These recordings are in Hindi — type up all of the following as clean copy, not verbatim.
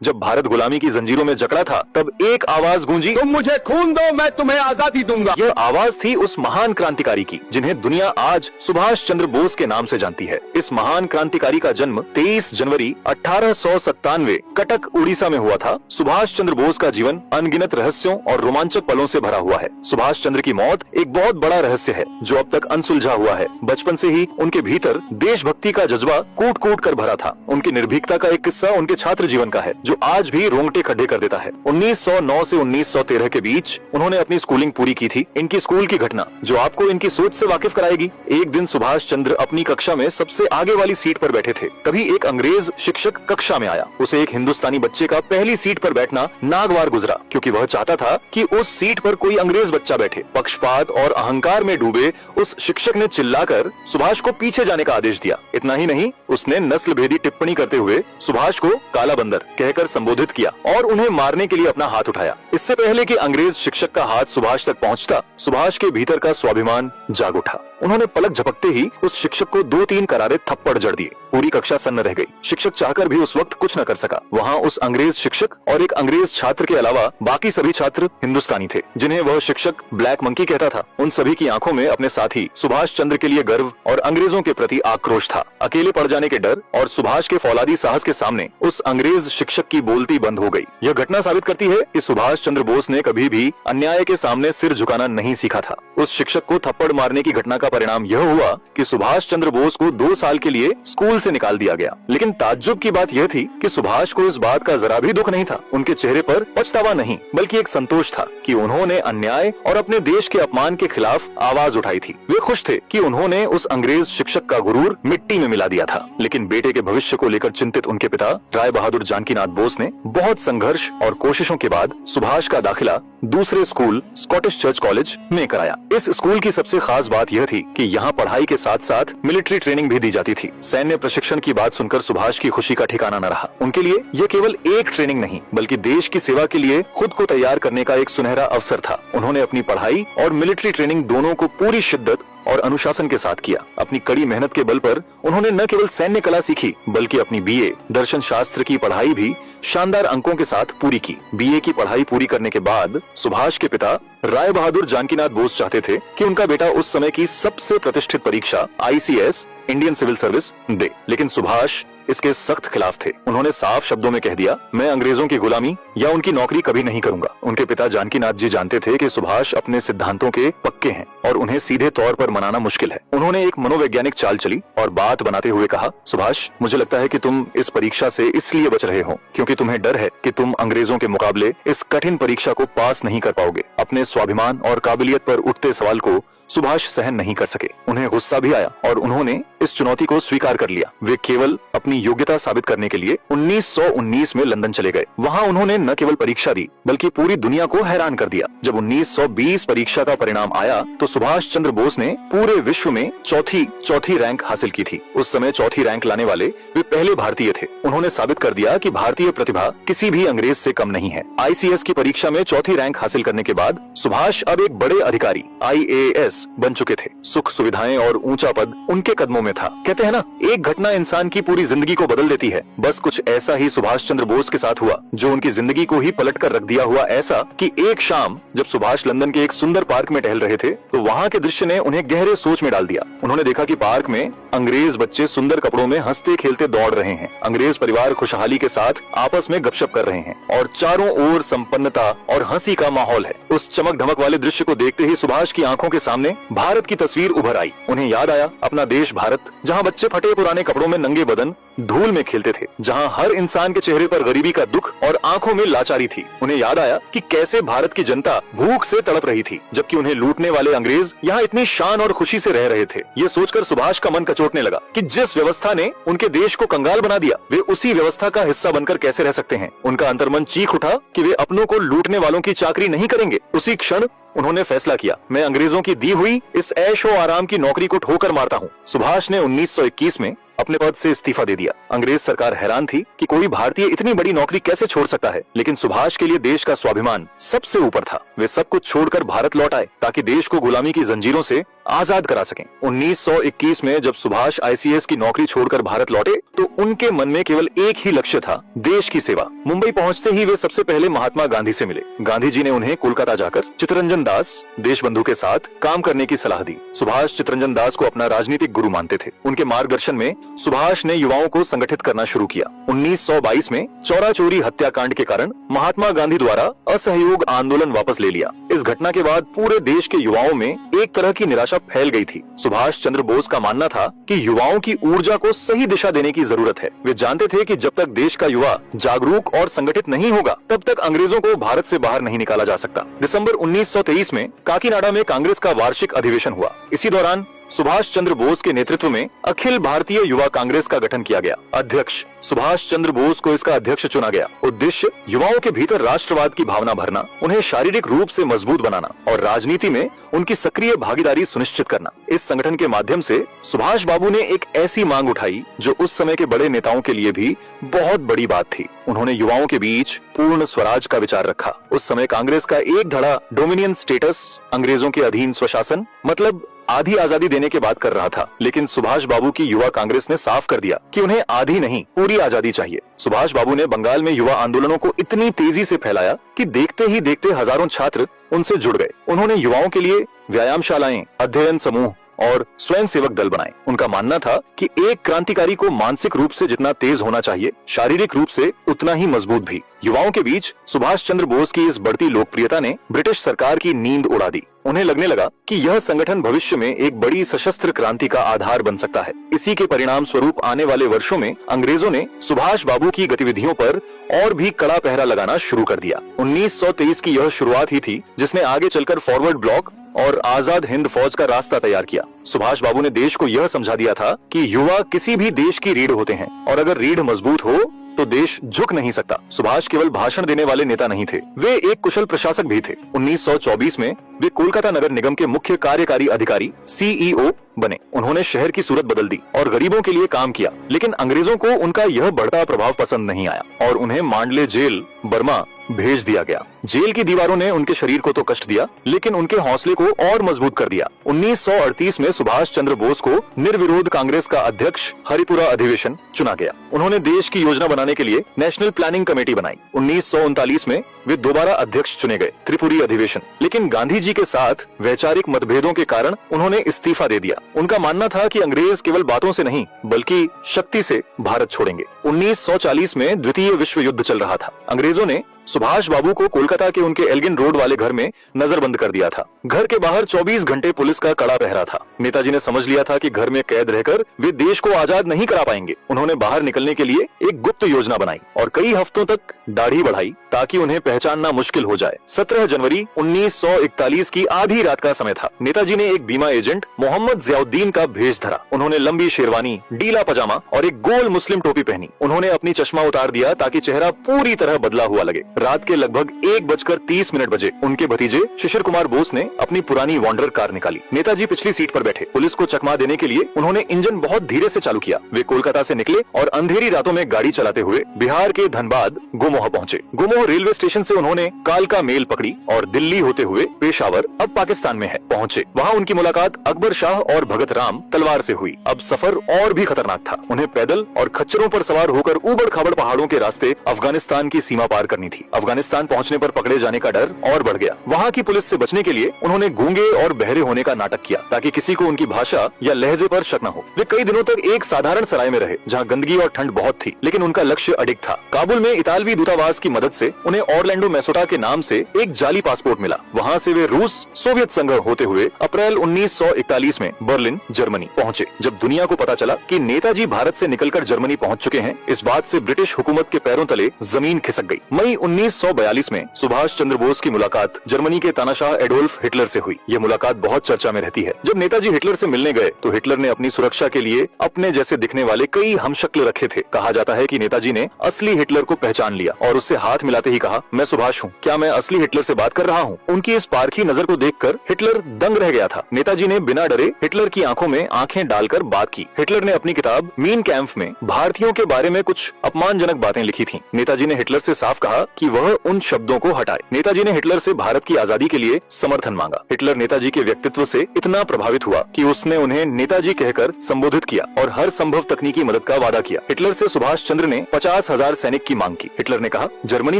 जब भारत गुलामी की जंजीरों में जकड़ा था तब एक आवाज गूंजी, तुम मुझे खून दो, मैं तुम्हें आजादी दूंगा। यह आवाज थी उस महान क्रांतिकारी की जिन्हें दुनिया आज सुभाष चंद्र बोस के नाम से जानती है। इस महान क्रांतिकारी का जन्म 23 जनवरी 1897 कटक उड़ीसा में हुआ था। सुभाष चंद्र बोस का जीवन अनगिनत रहस्यों और रोमांचक पलों से भरा हुआ है। सुभाष चंद्र की मौत एक बहुत बड़ा रहस्य है जो अब तक अनसुलझा हुआ है। बचपन से ही उनके भीतर देशभक्ति का जज्बा कूट कूट कर भरा था। उनकी निर्भीकता का एक किस्सा उनके छात्र जीवन का है जो आज भी रोंगटे खड्डे कर देता है। 1909 से 1913 के बीच उन्होंने अपनी स्कूलिंग पूरी की थी। इनकी स्कूल की घटना जो आपको इनकी सोच से वाकिफ कराएगी। एक दिन सुभाष चंद्र अपनी कक्षा में सबसे आगे वाली सीट पर बैठे थे, तभी एक अंग्रेज शिक्षक कक्षा में आया। उसे एक हिंदुस्तानी बच्चे का पहली सीट पर बैठना नागवार गुजरा, क्योंकि वह चाहता था कि उस सीट पर कोई अंग्रेज बच्चा बैठे। पक्षपात और अहंकार में डूबे उस शिक्षक ने चिल्लाकर सुभाष को पीछे जाने का आदेश दिया। इतना ही नहीं, उसने नस्ल भेदी टिप्पणी करते हुए सुभाष को काला बंदर कहकर संबोधित किया और उन्हें मारने के लिए अपना हाथ उठाया। इससे पहले कि अंग्रेज शिक्षक का हाथ सुभाष तक पहुंचता, सुभाष के भीतर का स्वाभिमान जाग उठा। उन्होंने पलक झपकते ही उस शिक्षक को 2-3 करारे थप्पड़ जड़ दिए। पूरी कक्षा सन्न रह गई। शिक्षक चाहकर भी उस वक्त कुछ न कर सका। वहाँ उस अंग्रेज शिक्षक और एक अंग्रेज छात्र के अलावा बाकी सभी छात्र हिंदुस्तानी थे, जिन्हें वह शिक्षक ब्लैक मंकी कहता था। उन सभी की आंखों में अपने साथी सुभाष चंद्र के लिए गर्व और अंग्रेजों के प्रति आक्रोश था। अकेले पड़ जाने के डर और सुभाष के फौलादी साहस के सामने उस अंग्रेज शिक्षक की बोलती बंद हो गई। यह घटना साबित करती है कि सुभाष चंद्र बोस ने कभी भी अन्याय के सामने सिर झुकाना नहीं सीखा था। उस शिक्षक को थप्पड़ मारने की घटना का परिणाम यह हुआ कि सुभाष चंद्र बोस को 2 साल के लिए स्कूल से निकाल दिया गया। लेकिन ताज्जुब की बात यह थी कि सुभाष को इस बात का जरा भी दुख नहीं था। उनके चेहरे पर पछतावा नहीं, बल्कि एक संतोष था कि उन्होंने अन्याय और अपने देश के अपमान के खिलाफ आवाज उठाई थी। वे खुश थे कि उन्होंने उस अंग्रेज शिक्षक का गुरूर मिट्टी में मिला दिया था। लेकिन बेटे के भविष्य को लेकर चिंतित उनके पिता राय बहादुर जानकीनाथ बोस ने बहुत संघर्ष और कोशिशों के बाद सुभाष का दाखिला दूसरे स्कूल स्कॉटिश चर्च कॉलेज में कराया। इस स्कूल की सबसे खास बात यह थी कि यहाँ पढ़ाई के साथ साथ मिलिट्री ट्रेनिंग भी दी जाती थी। सैन्य प्रशिक्षण की बात सुनकर सुभाष की खुशी का ठिकाना न रहा। उनके लिए यह केवल एक ट्रेनिंग नहीं, बल्कि देश की सेवा के लिए खुद को तैयार करने का एक सुनहरा अवसर था। उन्होंने अपनी पढ़ाई और मिलिट्री ट्रेनिंग दोनों को पूरी शिद्दत और अनुशासन के साथ किया। अपनी कड़ी मेहनत के बल पर उन्होंने न केवल सैन्य कला सीखी, बल्कि अपनी बीए दर्शन शास्त्र की पढ़ाई भी शानदार अंकों के साथ पूरी की। बीए की पढ़ाई पूरी करने के बाद सुभाष के पिता राय बहादुर जानकीनाथ बोस चाहते थे कि उनका बेटा उस समय की सबसे प्रतिष्ठित परीक्षा आईसीएस इंडियन सिविल सर्विस दे, लेकिन सुभाष इसके सख्त खिलाफ थे। उन्होंने साफ शब्दों में कह दिया, मैं अंग्रेजों की गुलामी या उनकी नौकरी कभी नहीं करूंगा। उनके पिता जानकीनाथ जी जानते थे कि सुभाष अपने सिद्धांतों के पक्के हैं और उन्हें सीधे तौर पर मनाना मुश्किल है। उन्होंने एक मनोवैज्ञानिक चाल चली और बात बनाते हुए कहा, सुभाष, मुझे लगता है कि तुम इस परीक्षा से इसलिए बच रहे हो क्योंकि तुम्हें डर है कि तुम अंग्रेजों के मुकाबले इस कठिन परीक्षा को पास नहीं कर पाओगे। अपने स्वाभिमान और काबिलियत पर उठते सवाल को सुभाष सहन नहीं कर सके। उन्हें गुस्सा भी आया और उन्होंने इस चुनौती को स्वीकार कर लिया। वे केवल अपनी योग्यता साबित करने के लिए 1919 में लंदन चले गए। वहां उन्होंने न केवल परीक्षा दी, बल्कि पूरी दुनिया को हैरान कर दिया। जब 1920 परीक्षा का परिणाम आया तो सुभाष चंद्र बोस ने पूरे विश्व में चौथी रैंक हासिल की थी। उस समय चौथी रैंक लाने वाले वे पहले भारतीय थे। उन्होंने साबित कर दिया कि भारतीय प्रतिभा किसी भी अंग्रेज से कम नहीं है। आईसीएस की परीक्षा में चौथी रैंक हासिल करने के बाद सुभाष अब एक बड़े अधिकारी IAS बन चुके थे। सुख सुविधाएं और ऊंचा पद उनके कदमों में था। कहते हैं ना, एक घटना इंसान की पूरी जिंदगी को बदल देती है। बस कुछ ऐसा ही सुभाष चंद्र बोस के साथ हुआ, जो उनकी जिंदगी को ही पलट कर रख दिया। हुआ ऐसा कि एक शाम जब सुभाष लंदन के एक सुंदर पार्क में टहल रहे थे तो वहाँ के दृश्य ने उन्हें गहरे सोच में डाल दिया। उन्होंने देखा कि पार्क में अंग्रेज बच्चे सुंदर कपड़ों में हंसते खेलते दौड़ रहे हैं। अंग्रेज परिवार खुशहाली के साथ आपस में गपशप कर रहे हैं और चारों ओर संपन्नता और हंसी का माहौल है। उस चमक धमक वाले दृश्य को देखते ही सुभाष की आंखों के सामने भारत की तस्वीर उभर आई। उन्हें याद आया अपना देश भारत, जहाँ बच्चे फटे पुराने कपड़ों में नंगे बदन धूल में खेलते थे, जहाँ हर इंसान के चेहरे पर गरीबी का दुख और आंखों में लाचारी थी। उन्हें याद आया कि कैसे भारत की जनता भूख से तड़प रही थी, जबकि उन्हें लूटने वाले अंग्रेज यहाँ इतनी शान और खुशी से रह रहे थे। ये सोचकर सुभाष का मन कचोटने लगा कि जिस व्यवस्था ने उनके देश को कंगाल बना दिया, वे उसी व्यवस्था का हिस्सा बनकर कैसे रह सकते हैं। उनका अंतर्मन चीख उठा कि वे अपनों को लूटने वालों की चाकरी नहीं करेंगे। उसी क्षण उन्होंने फैसला किया, मैं अंग्रेजों की दी हुई इस ऐशो आराम की नौकरी को ठोकर मारता हूँ। सुभाष ने 1921 में अपने पद से इस्तीफा दे दिया। अंग्रेज सरकार हैरान थी कि कोई भारतीय इतनी बड़ी नौकरी कैसे छोड़ सकता है, लेकिन सुभाष के लिए देश का स्वाभिमान सबसे ऊपर था। वे सब कुछ छोड़कर भारत लौट आए ताकि देश को गुलामी की जंजीरों से आजाद करा सकें। 1921 में जब सुभाष आईसीएस की नौकरी छोड़कर भारत लौटे तो उनके मन में केवल एक ही लक्ष्य था, देश की सेवा। मुंबई पहुंचते ही वे सबसे पहले महात्मा गांधी से मिले। गांधी जी ने उन्हें कोलकाता जाकर चित्तरंजन दास देशबंधु के साथ काम करने की सलाह दी। सुभाष चित्तरंजन दास को अपना राजनीतिक गुरु मानते थे। उनके मार्गदर्शन में सुभाष ने युवाओं को संगठित करना शुरू किया। 1922 में चौरा चोरी हत्याकांड के कारण महात्मा गांधी द्वारा असहयोग आंदोलन वापस ले लिया। इस घटना के बाद पूरे देश के युवाओं में एक तरह की निराशा फैल गई थी। सुभाष चंद्र बोस का मानना था कि युवाओं की ऊर्जा को सही दिशा देने की जरूरत है। वे जानते थे कि जब तक देश का युवा जागरूक और संगठित नहीं होगा तब तक अंग्रेजों को भारत से बाहर नहीं निकाला जा सकता। दिसंबर 1923 में काकीनाडा में कांग्रेस का वार्षिक अधिवेशन हुआ। इसी दौरान सुभाष चंद्र बोस के नेतृत्व में अखिल भारतीय युवा कांग्रेस का गठन किया गया। अध्यक्ष सुभाष चंद्र बोस को इसका अध्यक्ष चुना गया। उद्देश्य युवाओं के भीतर राष्ट्रवाद की भावना भरना, उन्हें शारीरिक रूप से मजबूत बनाना और राजनीति में उनकी सक्रिय भागीदारी सुनिश्चित करना। इस संगठन के माध्यम से सुभाष बाबू ने एक ऐसी मांग उठाई जो उस समय के बड़े नेताओं के लिए भी बहुत बड़ी बात थी। उन्होंने युवाओं के बीच पूर्ण स्वराज का विचार रखा। उस समय कांग्रेस का एक धड़ा डोमिनियन स्टेटस, अंग्रेजों के अधीन स्वशासन, मतलब आधी आजादी देने की बात कर रहा था। लेकिन सुभाष बाबू की युवा कांग्रेस ने साफ कर दिया कि उन्हें आधी नहीं, पूरी आजादी चाहिए। सुभाष बाबू ने बंगाल में युवा आंदोलनों को इतनी तेजी से फैलाया कि देखते ही देखते हजारों छात्र उनसे जुड़ गए। उन्होंने युवाओं के लिए व्यायामशालाएं, अध्ययन समूह और स्वयं सेवक दल बनाए। उनका मानना था कि एक क्रांतिकारी को मानसिक रूप से जितना तेज होना चाहिए, शारीरिक रूप से उतना ही मजबूत भी। युवाओं के बीच सुभाष चंद्र बोस की इस बढ़ती लोकप्रियता ने ब्रिटिश सरकार की नींद उड़ा दी। उन्हें लगने लगा कि यह संगठन भविष्य में एक बड़ी सशस्त्र क्रांति का आधार बन सकता है। इसी के परिणाम स्वरूप आने वाले वर्षों में अंग्रेजों ने सुभाष बाबू की गतिविधियों पर और भी कड़ा पहरा लगाना शुरू कर दिया। 1923 की यह शुरुआत ही थी जिसने आगे चलकर फॉरवर्ड ब्लॉक और आजाद हिंद फौज का रास्ता तैयार किया। सुभाष बाबू ने देश को यह समझा दिया था कि युवा किसी भी देश की रीढ़ होते हैं और अगर रीढ़ मजबूत हो तो देश झुक नहीं सकता। सुभाष केवल भाषण देने वाले नेता नहीं थे, वे एक कुशल प्रशासक भी थे। 1924 में वे कोलकाता नगर निगम के मुख्य कार्यकारी अधिकारी सीईओ बने। उन्होंने शहर की सूरत बदल दी और गरीबों के लिए काम किया। लेकिन अंग्रेजों को उनका यह बढ़ता प्रभाव पसंद नहीं आया और उन्हें मांडले जेल, बर्मा भेज दिया गया। जेल की दीवारों ने उनके शरीर को तो कष्ट दिया लेकिन उनके हौसले को और मजबूत कर दिया। 1938 में सुभाष चंद्र बोस को निर्विरोध कांग्रेस का अध्यक्ष हरिपुरा अधिवेशन चुना गया। उन्होंने देश की योजना बनाने के लिए नेशनल प्लानिंग कमेटी बनाई। 1939 में वे दोबारा अध्यक्ष चुने गए, त्रिपुरी अधिवेशन। लेकिन गांधी जी के साथ वैचारिक मतभेदों के कारण उन्होंने इस्तीफा दे दिया। उनका मानना था कि अंग्रेज केवल बातों से नहीं बल्कि शक्ति से भारत छोड़ेंगे। 1940 में द्वितीय विश्व युद्ध चल रहा था। अंग्रेजों ने सुभाष बाबू को कोलकाता के उनके एल्गिन रोड वाले घर में नजरबंद कर दिया था। घर के बाहर 24 घंटे पुलिस का कड़ा पहरा था। नेताजी ने समझ लिया था कि घर में कैद रहकर वे देश को आजाद नहीं करा पाएंगे। उन्होंने बाहर निकलने के लिए एक गुप्त योजना बनाई और कई हफ्तों तक दाढ़ी बढ़ाई ताकि उन्हें पहचानना मुश्किल हो जाए। 17 जनवरी 1941 की आधी रात का समय था। नेताजी ने एक बीमा एजेंट मोहम्मद जियाउद्दीन का भेष धरा। उन्होंने लंबी शेरवानी, ढीला पजामा और एक गोल मुस्लिम टोपी पहनी। उन्होंने अपनी चश्मा उतार दिया ताकि चेहरा पूरी तरह बदला हुआ लगे। रात के लगभग 1:30 बजे उनके भतीजे शिशिर कुमार बोस ने अपनी पुरानी वॉन्डर कार निकाली। नेताजी पिछली सीट पर बैठे। पुलिस को चकमा देने के लिए उन्होंने इंजन बहुत धीरे से चालू किया। वे कोलकाता से निकले और अंधेरी रातों में गाड़ी चलाते हुए बिहार के धनबाद गोमोह पहुंचे। गोमोह रेलवे स्टेशन से उन्होंने कालका मेल पकड़ी और दिल्ली होते हुए पेशावर, अब पाकिस्तान में है, पहुंचे। वहां उनकी मुलाकात अकबर शाह और भगत राम तलवार से हुई। अब सफर और भी खतरनाक था। उन्हें पैदल और खच्चरों पर सवार होकर ऊबड़ खाबड़ पहाड़ों के रास्ते अफगानिस्तान की सीमा पार करनी थी। अफगानिस्तान पहुंचने पर पकड़े जाने का डर और बढ़ गया। वहां की पुलिस से बचने के लिए उन्होंने गूंगे और बहरे होने का नाटक किया ताकि किसी को उनकी भाषा या लहजे पर शक न हो। वे कई दिनों तक एक साधारण सराय में रहे जहां गंदगी और ठंड बहुत थी, लेकिन उनका लक्ष्य अडिग था। काबुल में इतालवी दूतावास की मदद से उन्हें ऑरलैंडो मेसोटा के नाम से एक जाली पासपोर्ट मिला। वहां से वे रूस, सोवियत संघ होते हुए अप्रैल 1941 में बर्लिन, जर्मनी पहुंचे। जब दुनिया को पता चला कि नेताजी भारत से निकलकर जर्मनी पहुंच चुके हैं, इस बात से ब्रिटिश हुकूमत के पैरों तले जमीन खिसक गई। मई 1942 में सुभाष चंद्र बोस की मुलाकात जर्मनी के तानाशाह एडोल्फ हिटलर से हुई। यह मुलाकात बहुत चर्चा में रहती है। जब नेताजी हिटलर से मिलने गए तो हिटलर ने अपनी सुरक्षा के लिए अपने जैसे दिखने वाले कई हमशक्ल रखे थे। कहा जाता है कि नेताजी ने असली हिटलर को पहचान लिया और उससे हाथ मिलाते ही कहा, मैं सुभाष हूँ, क्या मैं असली हिटलर से बात कर रहा हूँ? उनकी इस पारखी नजर को देखकर हिटलर दंग रह गया था। नेताजी ने बिना डरे हिटलर की आंखों में आंखें डालकर बात की। हिटलर ने अपनी किताब मीन कैंप में भारतीयों के बारे में कुछ अपमानजनक बातें लिखी थी। नेताजी ने हिटलर से साफ कहा कि कि वह उन शब्दों को हटाए। नेताजी ने हिटलर से भारत की आजादी के लिए समर्थन मांगा। हिटलर नेताजी के व्यक्तित्व से इतना प्रभावित हुआ कि उसने उन्हें नेताजी कहकर संबोधित किया और हर संभव तकनीकी मदद का वादा किया। हिटलर से सुभाष चंद्र ने 50,000 सैनिक की मांग की। हिटलर ने कहा, जर्मनी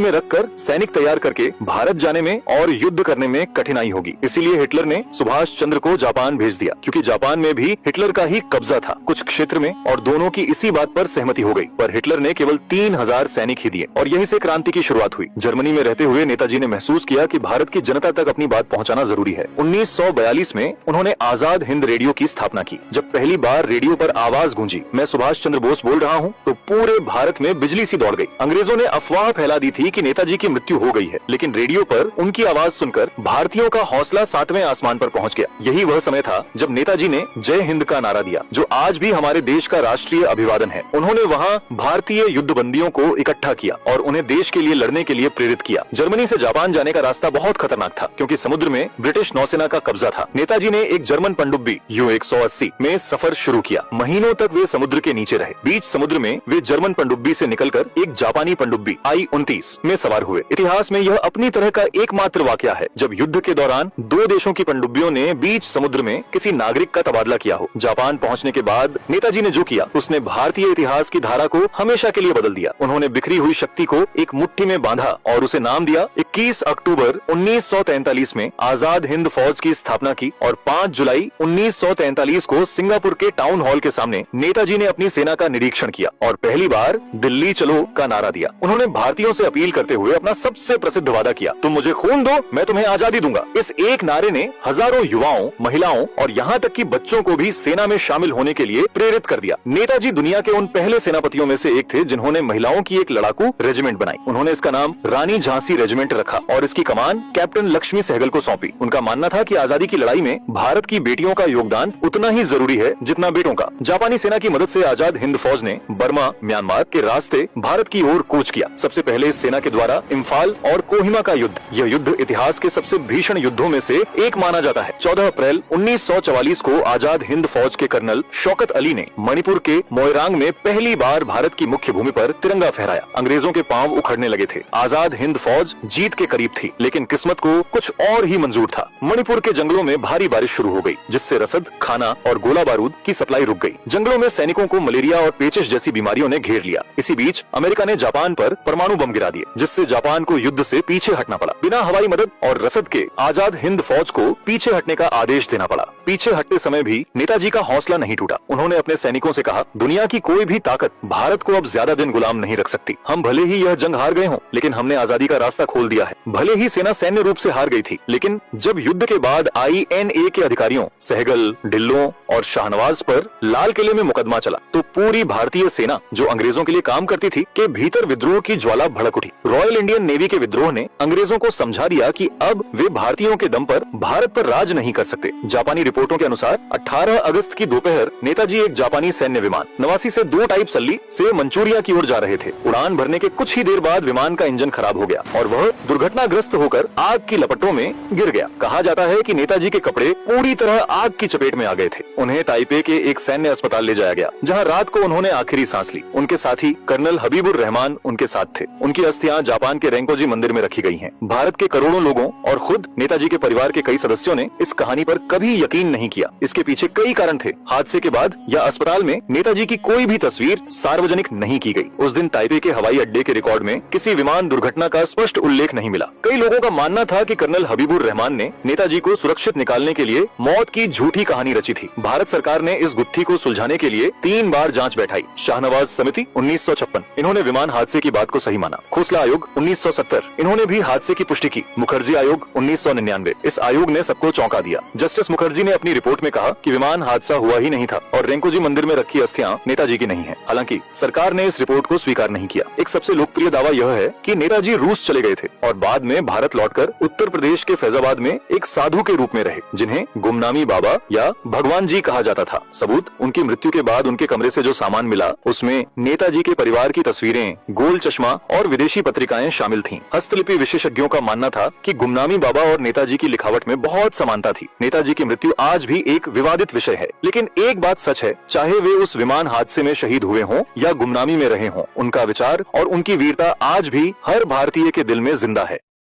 में रखकर सैनिक तैयार करके भारत जाने में और युद्ध करने में कठिनाई होगी। इसीलिए हिटलर ने सुभाष चंद्र को जापान भेज दिया, क्योंकि जापान में भी हिटलर का ही कब्जा था कुछ क्षेत्र में, और दोनों की इसी बात पर सहमति हो गई। पर हिटलर ने केवल 3,000 सैनिक ही दिए और यहीं से क्रांति की शुरुआत हुई। जर्मनी में रहते हुए नेताजी ने महसूस किया कि भारत की जनता तक अपनी बात पहुंचाना जरूरी है। 1942 में उन्होंने आजाद हिंद रेडियो की स्थापना की। जब पहली बार रेडियो पर आवाज गूंजी, मैं सुभाष चंद्र बोस बोल रहा हूं, तो पूरे भारत में बिजली सी दौड़ गई। अंग्रेजों ने अफवाह फैला दी थी कि नेताजी की मृत्यु हो गई है, लेकिन रेडियो पर उनकी आवाज सुनकर भारतीयों का हौसला 7वें आसमान पर पहुंच गया। यही वह समय था जब नेताजी ने जय हिंद का नारा दिया, जो आज भी हमारे देश का राष्ट्रीय अभिवादन है। उन्होंने वहां भारतीय युद्धबंदियों को इकट्ठा किया और उन्हें देश के लिए लड़ने के लिए प्रेरित किया। जर्मनी से जापान जाने का रास्ता बहुत खतरनाक था, क्योंकि समुद्र में ब्रिटिश नौसेना का कब्जा था। नेताजी ने एक जर्मन पनडुब्बी U-180 में सफर शुरू किया। महीनों तक वे समुद्र के नीचे रहे। बीच समुद्र में वे जर्मन पनडुब्बी से निकलकर एक जापानी पनडुब्बी I-29 में सवार हुए। इतिहास में यह अपनी तरह का एकमात्र वाकया है जब युद्ध के दौरान दो देशों की पनडुब्बियों ने बीच समुद्र में किसी नागरिक का तबादला किया हो। जापान पहुंचने के बाद नेताजी ने जो किया, उसने भारतीय इतिहास की धारा को हमेशा के लिए बदल दिया। उन्होंने बिखरी हुई शक्ति को एक मुट्ठी में बांधा और उसे नाम दिया। 21 अक्टूबर 1943 में आजाद हिंद फौज की स्थापना की और 5 जुलाई 1943 को सिंगापुर के टाउन हॉल के सामने नेताजी ने अपनी सेना का निरीक्षण किया और पहली बार दिल्ली चलो का नारा दिया। उन्होंने भारतीयों से अपील करते हुए अपना सबसे प्रसिद्ध वादा किया, तुम मुझे खून दो, मैं तुम्हें आजादी दूंगा। इस एक नारे ने हजारों युवाओं, महिलाओं और यहाँ तक कि बच्चों को भी सेना में शामिल होने के लिए प्रेरित कर दिया। नेताजी दुनिया के उन पहले सेनापतियों में से एक थे जिन्होंने महिलाओं की एक लड़ाकू रेजिमेंट बनाई। उन्होंने इसका नाम रानी झांसी रेजिमेंट रखा और इसकी कमान कैप्टन लक्ष्मी सहगल को सौंपी। उनका मानना था कि आजादी की लड़ाई में भारत की बेटियों का योगदान उतना ही जरूरी है जितना बेटों का। जापानी सेना की मदद से आजाद हिंद फौज ने बर्मा, म्यांमार के रास्ते भारत की ओर कूच किया। सबसे पहले इस सेना के द्वारा इम्फाल और कोहिमा का युद्ध, यह युद्ध इतिहास के सबसे भीषण युद्धों में से एक माना जाता है। 14 अप्रैल 1944 को आजाद हिंद फौज के कर्नल शौकत अली ने मणिपुर के मोइरांग में पहली बार भारत की मुख्य भूमि पर तिरंगा फहराया। अंग्रेजों के पांव उखड़ने लगे थे। आजाद हिंद फौज जीत के करीब थी, लेकिन किस्मत को कुछ और ही मंजूर था। मणिपुर के जंगलों में भारी बारिश शुरू हो गई, जिससे रसद, खाना और गोला बारूद की सप्लाई रुक गई। जंगलों में सैनिकों को मलेरिया और पेचिश जैसी बीमारियों ने घेर लिया। इसी बीच अमेरिका ने जापान पर परमाणु बम गिरा दिए, जिससे जापान को युद्ध से पीछे हटना पड़ा। बिना हवाई मदद और रसद के आजाद हिंद फौज को पीछे हटने का आदेश देना पड़ा। पीछे हटते समय भी नेताजी का हौसला नहीं टूटा। उन्होंने अपने सैनिकों से कहा, दुनिया की कोई भी ताकत भारत को अब ज्यादा दिन गुलाम नहीं रख सकती। हम भले ही यह जंग हार गए हों, लेकिन हमने आजादी का रास्ता खोल दिया है। भले ही सेना सैन्य रूप से हार गई थी, लेकिन जब युद्ध के बाद INA के अधिकारियों सहगल, ढिल्लों और शाहनवाज पर लाल किले में मुकदमा चला, तो पूरी भारतीय सेना जो अंग्रेजों के लिए काम करती थी के भीतर विद्रोह की ज्वाला भड़क उठी। रॉयल इंडियन नेवी के विद्रोह ने अंग्रेजों को समझा दिया कि अब वे भारतीयों के दम पर भारत पर राज नहीं कर सकते। जापानी रिपोर्टों के अनुसार 18 अगस्त की दोपहर नेताजी एक जापानी सैन्य विमान नवासी से 2 टाइप सल्ली से मंचूरिया की ओर जा रहे थे। उड़ान भरने के कुछ ही देर बाद विमान का इंजन खराब हो गया और वह दुर्घटनाग्रस्त होकर आग की लपटों में गिर गया। कहा जाता है कि नेताजी के कपड़े पूरी तरह आग की चपेट में आ गए थे। उन्हें ताइपे के एक सैन्य अस्पताल ले जाया गया, जहां रात को उन्होंने आखिरी सांस ली। उनके साथी कर्नल हबीबुर रहमान उनके साथ थे। उनकी अस्थियां जापान के रेंकोजी मंदिर में रखी गई हैं। भारत के करोड़ों लोगों और खुद नेताजी के परिवार के कई सदस्यों ने इस कहानी पर कभी यकीन नहीं किया। इसके पीछे कई कारण थे। हादसे के बाद या अस्पताल में नेताजी की कोई भी तस्वीर सार्वजनिक नहीं की गई। उस दिन ताइपे के हवाई अड्डे के रिकॉर्ड में किसी विमान दुर्घटना का स्पष्ट उल्लेख नहीं मिला। कई लोगों का मानना था कि कर्नल हबीबुर रहमान ने नेताजी को सुरक्षित निकालने के लिए मौत की झूठी कहानी रची थी। भारत सरकार ने इस गुत्थी को सुलझाने के लिए 3 बार जांच बैठाई। शाहनवाज समिति 1956, इन्होंने विमान हादसे की बात को सही माना। खोसला आयोग 1970, इन्होंने भी हादसे की पुष्टि की। मुखर्जी आयोग 1999, इस आयोग ने सबको चौंका दिया। जस्टिस मुखर्जी ने अपनी रिपोर्ट में कहा कि विमान हादसा हुआ ही नहीं था और रेंकोजी मंदिर में रखी अस्थियां नेताजी की नहीं है। हालांकि सरकार ने इस रिपोर्ट को स्वीकार नहीं किया। एक सबसे लोकप्रिय दावा यह है कि नेताजी रूस चले गए थे और बाद में भारत लौटकर उत्तर प्रदेश के फैजाबाद में एक साधु के रूप में रहे, जिन्हें गुमनामी बाबा या भगवान जी कहा जाता था। सबूत, उनकी मृत्यु के बाद उनके कमरे से जो सामान मिला उसमें नेताजी के परिवार की तस्वीरें, गोल चश्मा और विदेशी पत्रिकाएं शामिल थीं। हस्तलिपि विशेषज्ञों का मानना था कि गुमनामी बाबा और नेताजी की लिखावट में बहुत समानता थी। नेताजी की मृत्यु आज भी एक विवादित विषय है। लेकिन एक बात सच है, चाहे वे उस विमान हादसे में शहीद हुए हों या गुमनामी में रहे हों, उनका विचार और उनकी वीरता आज भी हर भारतीय के दिल में जिंदा है।